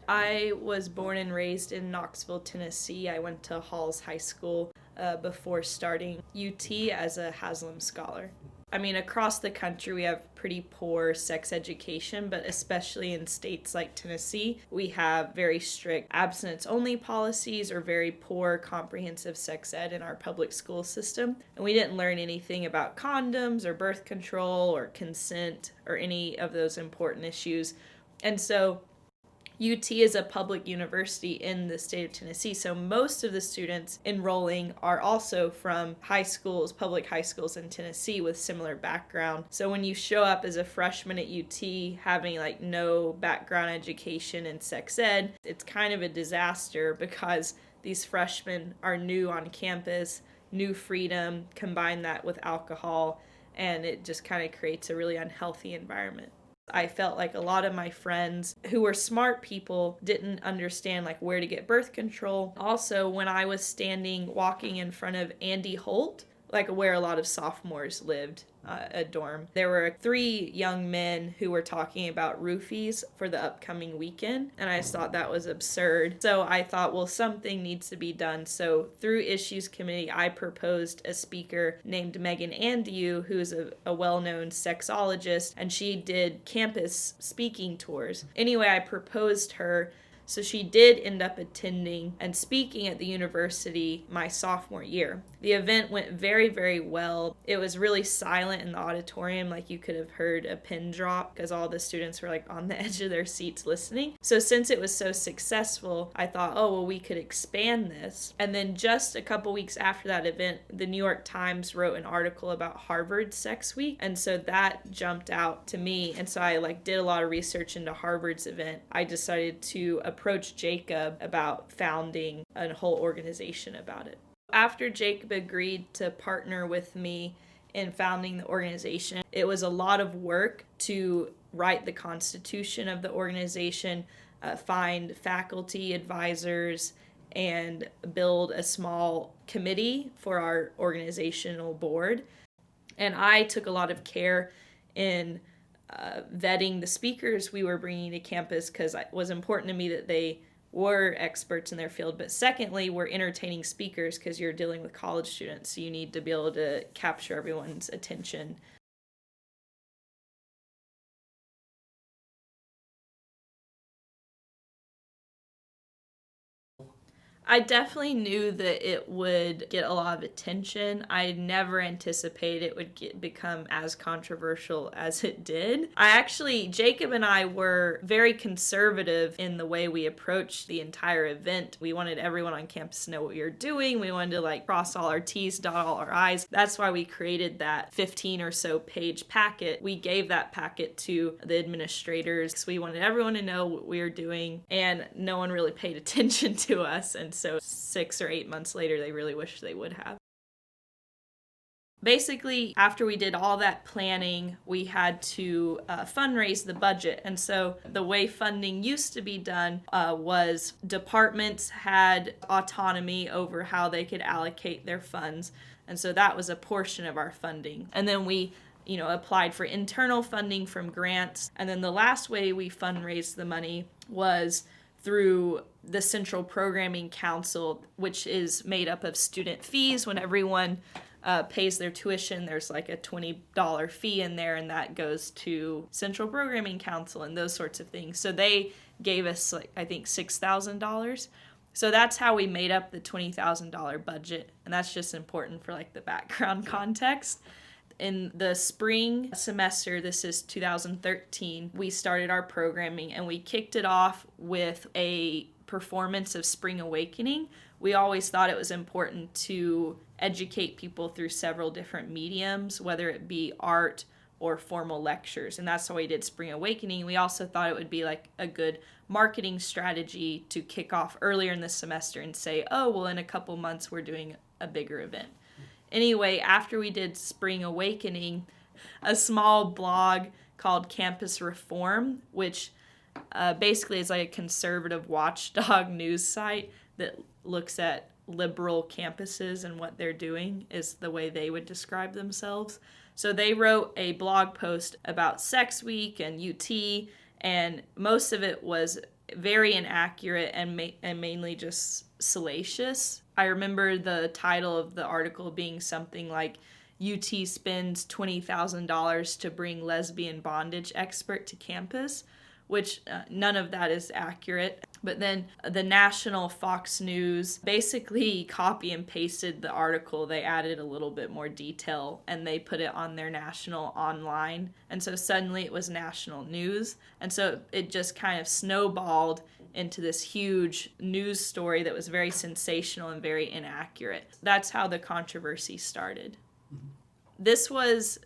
I was born and raised in Knoxville, Tennessee. I went to Halls High School before starting UT as a Haslam Scholar. I mean, across the country, we have pretty poor sex education, but especially in states like Tennessee, we have very strict abstinence only policies or very poor comprehensive sex ed in our public school system. And we didn't learn anything about condoms or birth control or consent or any of those important issues. And so UT is a public university in the state of Tennessee, so most of the students enrolling are also from high schools, public high schools in Tennessee with similar background. So when you show up as a freshman at UT having like no background education in sex ed, it's kind of a disaster because these freshmen are new on campus, new freedom, combine that with alcohol, and it just kind of creates a really unhealthy environment. I felt like a lot of my friends who were smart people didn't understand like where to get birth control. Also, when I was walking in front of Andy Holt, like where a lot of sophomores lived, a dorm, there were 3 young men who were talking about roofies for the upcoming weekend, and I just thought that was absurd. So I thought, well, something needs to be done. So through Issues Committee, I proposed a speaker named Megan Andiu, who's a well-known sexologist, and she did campus speaking tours. Anyway, I proposed her. So she did end up attending and speaking at the university my sophomore year. The event went very, very well. It was really silent in the auditorium, like you could have heard a pin drop because all the students were like on the edge of their seats listening. So since it was so successful, I thought, oh, well, we could expand this. And then just a couple weeks after that event, the New York Times wrote an article about Harvard Sex Week. And so that jumped out to me. And so I did a lot of research into Harvard's event. I decided to approach Jacob about founding a whole organization about it. After Jacob agreed to partner with me in founding the organization, it was a lot of work to write the constitution of the organization, find faculty advisors, and build a small committee for our organizational board. And I took a lot of care in vetting the speakers we were bringing to campus because it was important to me that they were experts in their field. But secondly, we're entertaining speakers because you're dealing with college students, so you need to be able to capture everyone's attention. I definitely knew that it would get a lot of attention. I never anticipated it would become as controversial as it did. Jacob and I were very conservative in the way we approached the entire event. We wanted everyone on campus to know what we were doing. We wanted to cross all our T's, dot all our I's. That's why we created that 15 or so page packet. We gave that packet to the administrators because we wanted everyone to know what we were doing, and no one really paid attention to us. And so 6 or 8 months later, they really wish they would have. Basically, after we did all that planning, we had to fundraise the budget. And so the way funding used to be done was departments had autonomy over how they could allocate their funds. And so that was a portion of our funding. And then we applied for internal funding from grants. And then the last way we fundraised the money was through the Central Programming Council, which is made up of student fees. When everyone pays their tuition, there's a $20 fee in there, and that goes to Central Programming Council and those sorts of things. So they gave us, I think, $6,000. So that's how we made up the $20,000 budget, and that's just important for the background context. In the spring semester, this is 2013, we started our programming, and we kicked it off with a performance of Spring Awakening. We always thought it was important to educate people through several different mediums, whether it be art or formal lectures, and that's how we did Spring Awakening. We also thought it would be a good marketing strategy to kick off earlier in the semester and say, oh, well, in a couple months we're doing a bigger event. Anyway, after we did Spring Awakening, a small blog called Campus Reform, which basically is a conservative watchdog news site that looks at liberal campuses and what they're doing, is the way they would describe themselves. So they wrote a blog post about Sex Week and UT, and most of it was very inaccurate and mainly just salacious. I remember the title of the article being something like, UT spends $20,000 to bring lesbian bondage expert to campus, which none of that is accurate. But then the national Fox News basically copy and pasted the article. They added a little bit more detail and they put it on their national online. And so suddenly it was national news. And so it just kind of snowballed into this huge news story that was very sensational and very inaccurate. That's how the controversy started. This was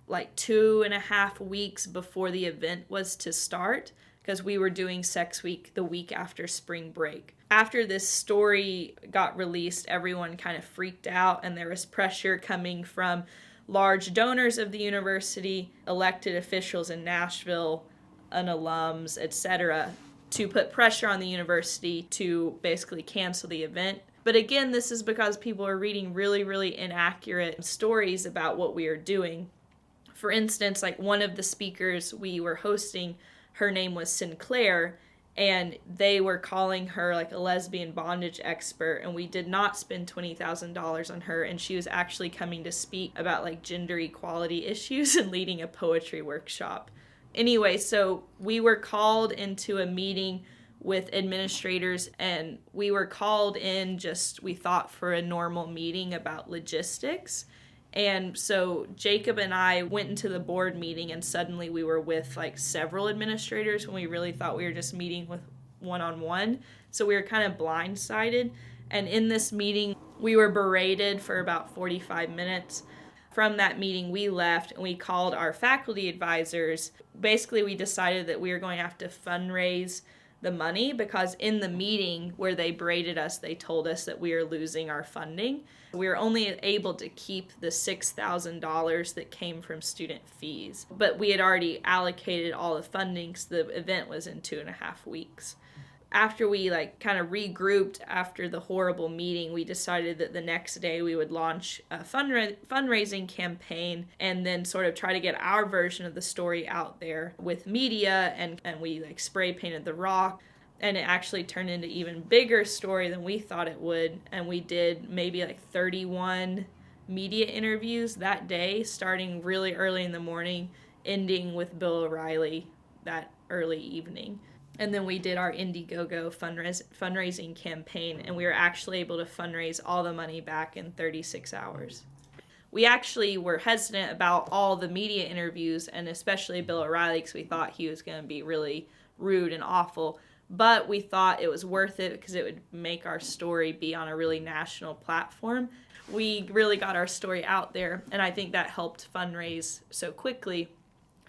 like 2.5 weeks before the event was to start, because we were doing Sex Week the week after spring break. After this story got released, everyone kind of freaked out, and there was pressure coming from large donors of the university, elected officials in Nashville, alums, etc., to put pressure on the university to basically cancel the event. But again, this is because people are reading really, really inaccurate stories about what we are doing. For instance, like one of the speakers we were hosting, her name was Sinclair, and they were calling her like a lesbian bondage expert, and we did not spend $20,000 on her, and she was actually coming to speak about like gender equality issues and leading a poetry workshop. Anyway, so we were called into a meeting with administrators, and we were called in just, we thought, for a normal meeting about logistics. And so Jacob and I went into the board meeting, and suddenly we were with like several administrators when we really thought we were just meeting with one-on-one. So we were kind of blindsided. And in this meeting, we were berated for about 45 minutes. From that meeting, we left and we called our faculty advisors. Basically, we decided that we were going to have to fundraise the money, because in the meeting where they berated us, they told us that we were losing our funding. We were only able to keep the $6,000 that came from student fees, but we had already allocated all the funding, so the event was in 2.5 weeks. After we like kind of regrouped after the horrible meeting, we decided that the next day we would launch a fundraising campaign and then sort of try to get our version of the story out there with media, and we like spray painted the rock, and it actually turned into even bigger story than we thought it would. And we did maybe like 31 media interviews that day, starting really early in the morning, ending with Bill O'Reilly that early evening. And then we did our Indiegogo fundraising campaign, and we were actually able to fundraise all the money back in 36 hours. We actually were hesitant about all the media interviews, and especially Bill O'Reilly, because we thought he was going to be really rude and awful. But we thought it was worth it because it would make our story be on a really national platform. We really got our story out there, and I think that helped fundraise so quickly.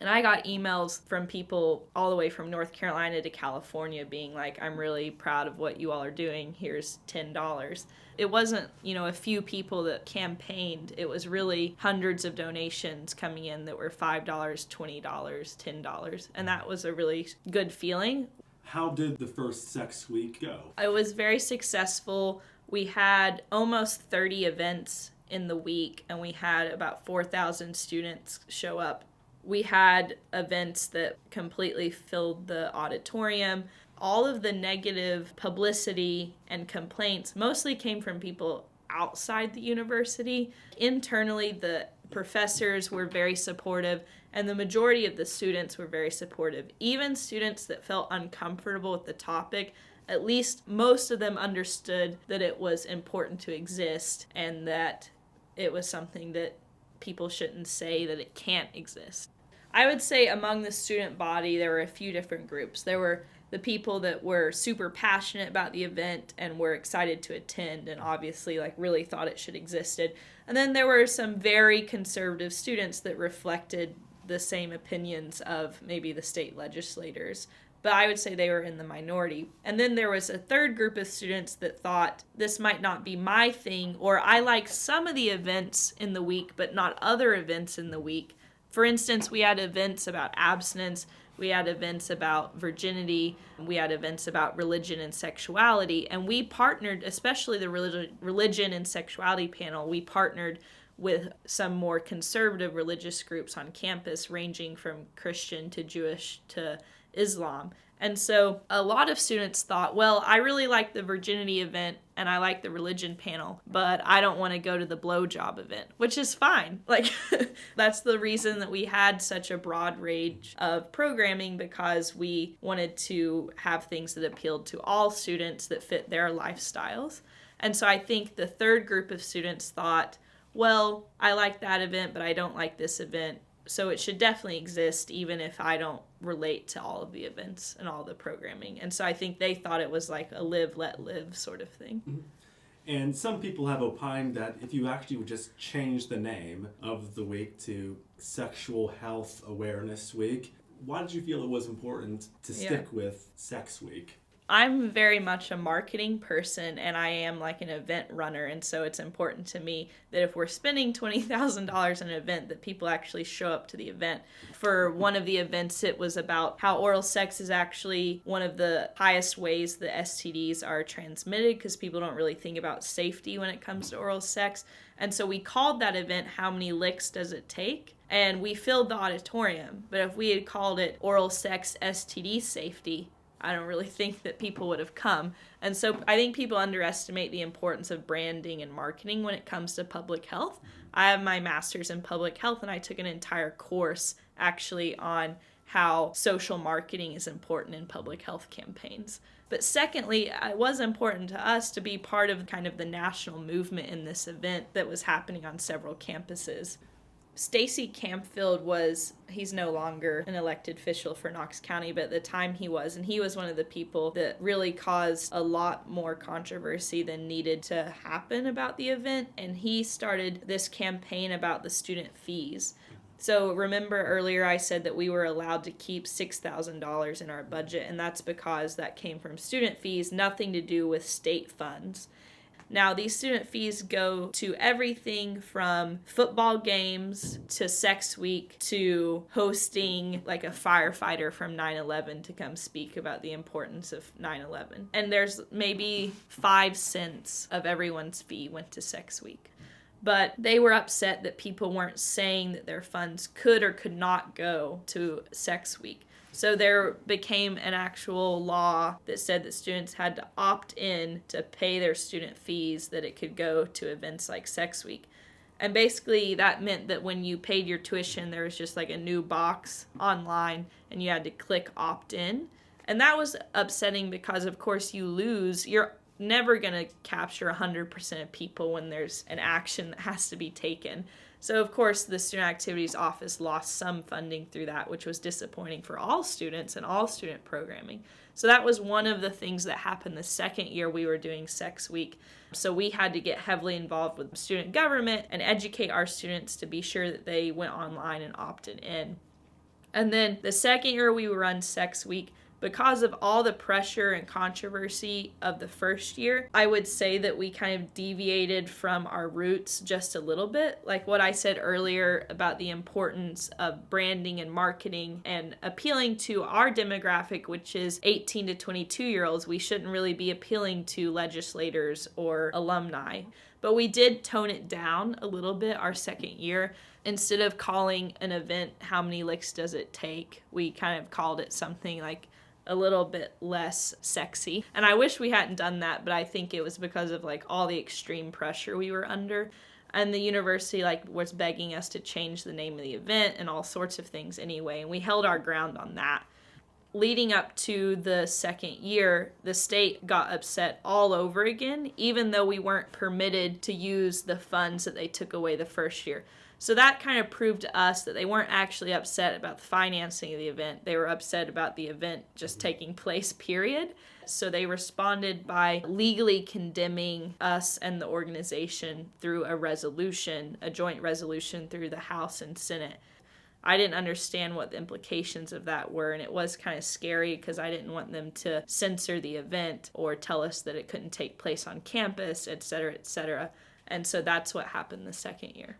And I got emails from people all the way from North Carolina to California being like, I'm really proud of what you all are doing. Here's $10. It wasn't, a few people that campaigned. It was really hundreds of donations coming in that were $5, $20, $10. And that was a really good feeling. How did the first Sex Week go? It was very successful. We had almost 30 events in the week, and we had about 4,000 students show up. We had events that completely filled the auditorium. All of the negative publicity and complaints mostly came from people outside the university. Internally, the professors were very supportive, and the majority of the students were very supportive. Even students that felt uncomfortable with the topic, at least most of them understood that it was important to exist and that it was something that people shouldn't say that it can't exist. I would say among the student body, there were a few different groups. There were the people that were super passionate about the event and were excited to attend and obviously really thought it should existed. And then there were some very conservative students that reflected the same opinions of maybe the state legislators. But I would say they were in the minority. And then there was a third group of students that thought, this might not be my thing, or I like some of the events in the week, but not other events in the week. For instance, we had events about abstinence, we had events about virginity, we had events about religion and sexuality, and we partnered, especially the religion and sexuality panel, we partnered with some more conservative religious groups on campus, ranging from Christian to Jewish to Islam. And so a lot of students thought, well, I really like the virginity event and I like the religion panel, but I don't want to go to the blowjob event, which is fine. Like, that's the reason that we had such a broad range of programming, because we wanted to have things that appealed to all students that fit their lifestyles. And so I think the third group of students thought, well, I like that event, but I don't like this event. So it should definitely exist, even if I don't relate to all of the events and all the programming. And so I think they thought it was like a live, let live sort of thing. Mm-hmm. And some people have opined that if you actually would just change the name of the week to Sexual Health Awareness Week, why did you feel it was important to stick with Sex Week? I'm very much a marketing person, and I am like an event runner, and so it's important to me that if we're spending $20,000 on an event, that people actually show up to the event. For one of the events, it was about how oral sex is actually one of the highest ways that STDs are transmitted, because people don't really think about safety when it comes to oral sex. And so we called that event, How Many Licks Does It Take? And we filled the auditorium. But if we had called it Oral Sex STD Safety, I don't really think that people would have come. And so I think people underestimate the importance of branding and marketing when it comes to public health. I have my master's in public health, and I took an entire course actually on how social marketing is important in public health campaigns. But secondly, it was important to us to be part of kind of the national movement in this event that was happening on several campuses. Stacy Campfield he's no longer an elected official for Knox County, but at the time he was, and he was one of the people that really caused a lot more controversy than needed to happen about the event, and he started this campaign about the student fees. So remember earlier I said that we were allowed to keep $6,000 in our budget, and that's because that came from student fees, nothing to do with state funds. Now, these student fees go to everything from football games to Sex Week to hosting like a firefighter from 9/11 to come speak about the importance of 9/11. And there's maybe 5 cents of everyone's fee went to Sex Week. But they were upset that people weren't saying that their funds could or could not go to Sex Week. So there became an actual law that said that students had to opt in to pay their student fees, that it could go to events like Sex Week. And basically that meant that when you paid your tuition, there was just like a new box online and you had to click opt in. And that was upsetting because, of course, you're never going to capture 100% of people when there's an action that has to be taken. So, of course, the Student Activities Office lost some funding through that, which was disappointing for all students and all student programming. So that was one of the things that happened the second year we were doing Sex Week. So we had to get heavily involved with student government and educate our students to be sure that they went online and opted in. And then the second year we run Sex Week, because of all the pressure and controversy of the first year, I would say that we kind of deviated from our roots just a little bit. Like what I said earlier about the importance of branding and marketing and appealing to our demographic, which is 18 to 22-year-olds, we shouldn't really be appealing to legislators or alumni. But we did tone it down a little bit our second year. Instead of calling an event, How Many Licks Does It Take? We kind of called it something like a little bit less sexy. And I wish we hadn't done that, but I think it was because of like all the extreme pressure we were under. And the university was begging us to change the name of the event and all sorts of things anyway. And we held our ground on that. Leading up to the second year, the state got upset all over again, even though we weren't permitted to use the funds that they took away the first year. So that kind of proved to us that they weren't actually upset about the financing of the event. They were upset about the event just taking place, period. So they responded by legally condemning us and the organization through a joint resolution through the House and Senate. I didn't understand what the implications of that were, and it was kind of scary because I didn't want them to censor the event or tell us that it couldn't take place on campus, et cetera, et cetera. And so that's what happened the second year.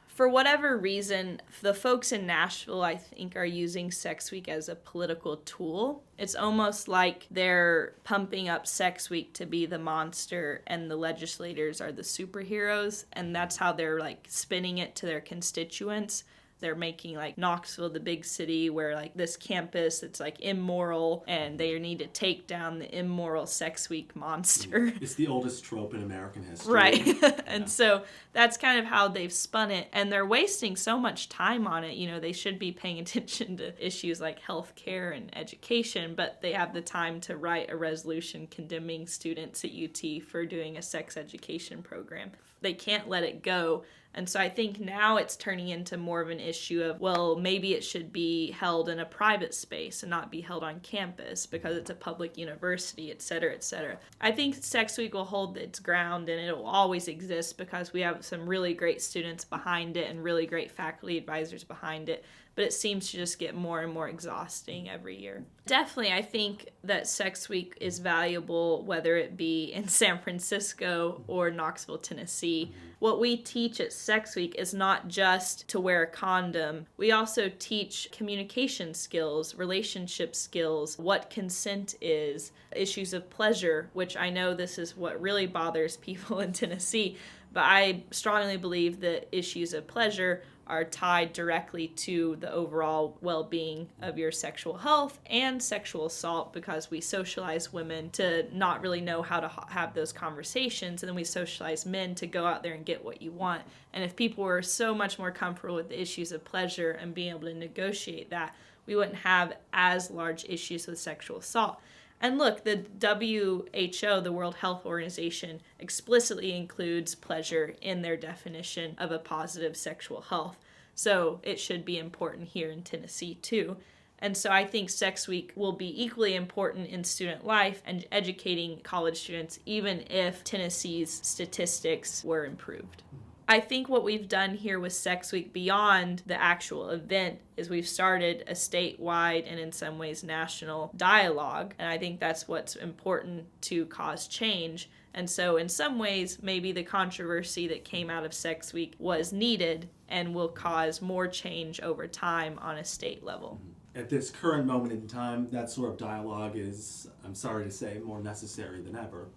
For whatever reason, the folks in Nashville, I think, are using Sex Week as a political tool. It's almost like they're pumping up Sex Week to be the monster and the legislators are the superheroes, and that's how they're spinning it to their constituents. They're making like Knoxville the big city where like this campus it's like immoral, and they need to take down the immoral sex week monster. It's the oldest trope in American history. Right. And so that's kind of how they've spun it, and they're wasting so much time on it. You know, they should be paying attention to issues like healthcare and education, but they have the time to write a resolution condemning students at UT for doing a sex education program. They can't let it go. And so I think now it's turning into more of an issue of, well, maybe it should be held in a private space and not be held on campus because it's a public university, et cetera, et cetera. I think Sex Week will hold its ground, and it will always exist because we have some really great students behind it and really great faculty advisors behind it. But it seems to just get more and more exhausting every year. Definitely, I think that Sex Week is valuable, whether it be in San Francisco or Knoxville, Tennessee. What we teach at Sex Week is not just to wear a condom. We also teach communication skills, relationship skills, what consent is, issues of pleasure, which I know this is what really bothers people in Tennessee, but I strongly believe that issues of pleasure are tied directly to the overall well-being of your sexual health and sexual assault, because we socialize women to not really know how to have those conversations, and then we socialize men to go out there and get what you want. And if people were so much more comfortable with the issues of pleasure and being able to negotiate that, we wouldn't have as large issues with sexual assault. And look, the WHO, the World Health Organization, explicitly includes pleasure in their definition of a positive sexual health. So it should be important here in Tennessee too. And so I think Sex Week will be equally important in student life and educating college students, even if Tennessee's statistics were improved. I think what we've done here with Sex Week beyond the actual event is we've started a statewide and in some ways national dialogue. And I think that's what's important to cause change. And so in some ways, maybe the controversy that came out of Sex Week was needed and will cause more change over time on a state level. At this current moment in time, that sort of dialogue is, I'm sorry to say, more necessary than ever.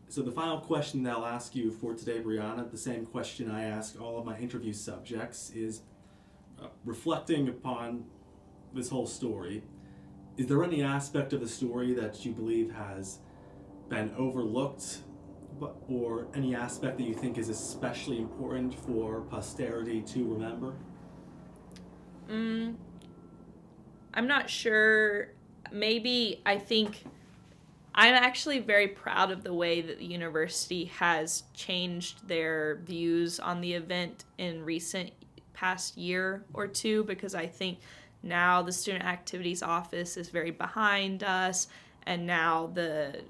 So the final question that I'll ask you for today, Brianna, the same question I ask all of my interview subjects, is reflecting upon this whole story, is there any aspect of the story that you believe has been overlooked, or any aspect that you think is especially important for posterity to remember? I'm not sure. Maybe I think I'm actually very proud of the way that the university has changed their views on the event in recent past year or two, because I think now the Student Activities Office is very behind us, and now the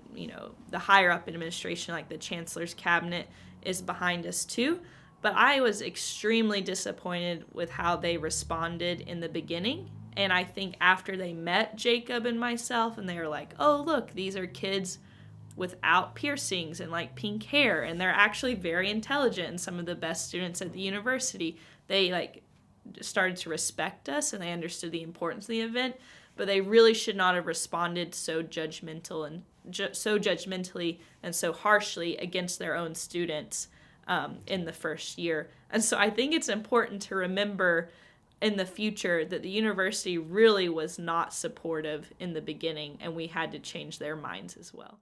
higher up administration, like the Chancellor's Cabinet, is behind us too. But I was extremely disappointed with how they responded in the beginning. And I think after they met Jacob and myself, and they were like, oh, look, these are kids without piercings and like pink hair, and they're actually very intelligent and some of the best students at the university, they like started to respect us and they understood the importance of the event. But they really should not have responded so judgmentally and so harshly against their own students in the first year. And so I think it's important to remember in the future that the university really was not supportive in the beginning, and we had to change their minds as well.